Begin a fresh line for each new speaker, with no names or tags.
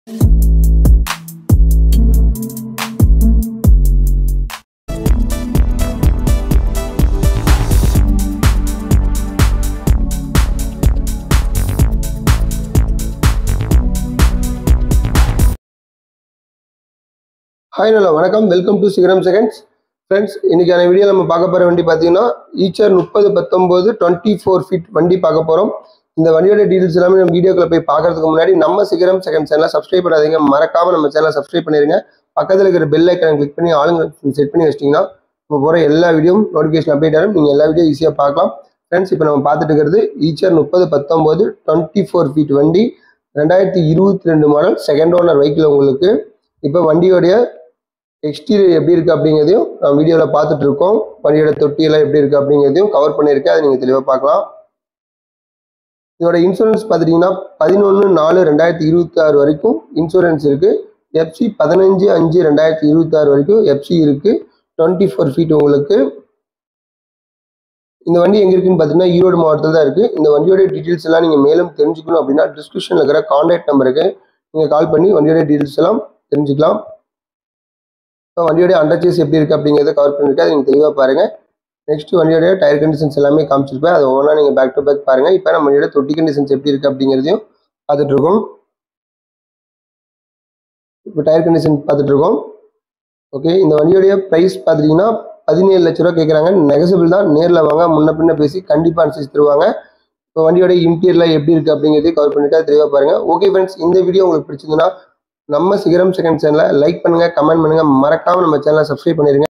Hi நல்லா வணக்கம், welcome to சிகரம் செகண்ட்ஸ். ஃப்ரெண்ட்ஸ், இன்னைக்கான வீடியோ நம்ம பார்க்க போகிற வண்டி பார்த்தீங்கன்னா ஈச்சர் 3019 24 ஃபீட் வண்டி பார்க்க போகிறோம். இந்த வண்டியோட டீட்டெயில்ஸ் எல்லாமே நம்ம வீடியோக்குள்ள போய் பார்க்கறதுக்கு முன்னாடி நம்ம சிகரம் செகண்ட் சேனலை சப்ஸ்கிரைப் பண்ணாதீங்க, மறக்காம நம்ம சேனலை சப்ஸ்கிரைப் பண்ணிருங்க. பக்கத்தில் இருக்கிற பெல் ஐக்கனை கிளிக் பண்ணி ஆளுங்க செட் பண்ணி வச்சிட்டிங்கன்னா நம்ம போகிற எல்லா வீடியோவும் நோட்டிஃபிகேஷன் அப்டேட் ஆகும். நீங்கள் எல்லா வீடியோ ஈஸியாக பார்க்கலாம். ஃப்ரெண்ட்ஸ், இப்போ நம்ம பார்த்துட்டு இருக்கிறது ஈச்சர் 3019 24 ஃபீட் வண்டி, 2022 மாடல், செகண்ட் ஓனர் வெஹிக்கிள் உங்களுக்கு. இப்போ வண்டியோடைய எக்ஸ்டீரியர் எப்படி இருக்குது அப்படிங்கிறதையும் நம்ம வீடியோவில் பார்த்துட்டு இருக்கோம். வண்டியோட தொட்டியெல்லாம் எப்படி இருக்குது அப்படிங்கிறதையும் கவர் பண்ணியிருக்கேன், அதை நீங்கள் தெளிவாக பார்க்கலாம். இதோட இன்சூரன்ஸ் பார்த்துட்டிங்கன்னா 11/4/2026 வரைக்கும் இன்சூரன்ஸ் இருக்குது. எஃப்சி 15/5/2026 வரைக்கும் எஃப்சி இருக்குது. 24 ஃபீட் உங்களுக்கு. இந்த வண்டி எங்கே இருக்குன்னு பார்த்தீங்கன்னா ஈரோடு மாவட்டத்தில் தான் இருக்குது. இந்த வண்டியோட டீட்டெயில்ஸ் எல்லாம் நீங்கள் மேலும் தெரிஞ்சுக்கணும் அப்படின்னா டிஸ்கிரிப்ஷனில் இருக்கிற கான்டாக்ட் நம்பருக்கு நீங்கள் கால் பண்ணி வண்டியோட டீட்டெயில்ஸ் எல்லாம் தெரிஞ்சுக்கலாம். இப்போ வண்டியோட அண்டர்சேஸ் எப்படி இருக்குது அப்படிங்கிறத கவர் பண்ணியிருக்கேன், அதை நீங்கள் தெளிவாக பாருங்கள். நெக்ஸ்ட் வண்டியோட டயர் கண்டிஷன்ஸ் எல்லாமே காமிச்சிருப்பேன், அதை ஒவ்வொன்றா நீங்கள் பேக் டு பேக் பாருங்கள். இப்போ நம்ம வண்டியோட தொட்டி கண்டிஷன்ஸ் எப்படி இருக்குது அப்படிங்கிறதையும் பார்த்துட்ருக்கோம். இப்போ டயர் கண்டிஷன் பார்த்துட்ருக்கோம். ஓகே, இந்த வண்டியோடைய ப்ரைஸ் பார்த்துட்டிங்கன்னா 17 லட்ச ரூபா கேட்குறாங்க. நெகசிபிள் தான், நேரில் வாங்க, முன்ன பின்ன பேசி கண்டிப்பாக அனுசரிச்சு தருவாங்க. இப்போ வண்டியோட இன்டீரியரில் எப்படி இருக்குது அப்படிங்கிறதையும் கவர் பண்ணியிருக்கேன், தெளிவாக பாருங்கள். ஓகே ஃப்ரெண்ட்ஸ், இந்த வீடியோ உங்களுக்கு பிடிச்சிருந்துன்னா நம்ம சிகரம் செகண்ட் சேனலை லைக் பண்ணுங்கள், கமெண்ட் பண்ணுங்கள், மறக்காமல் நம்ம சேனலை சப்ஸ்கிரைப் பண்ணிடுங்க.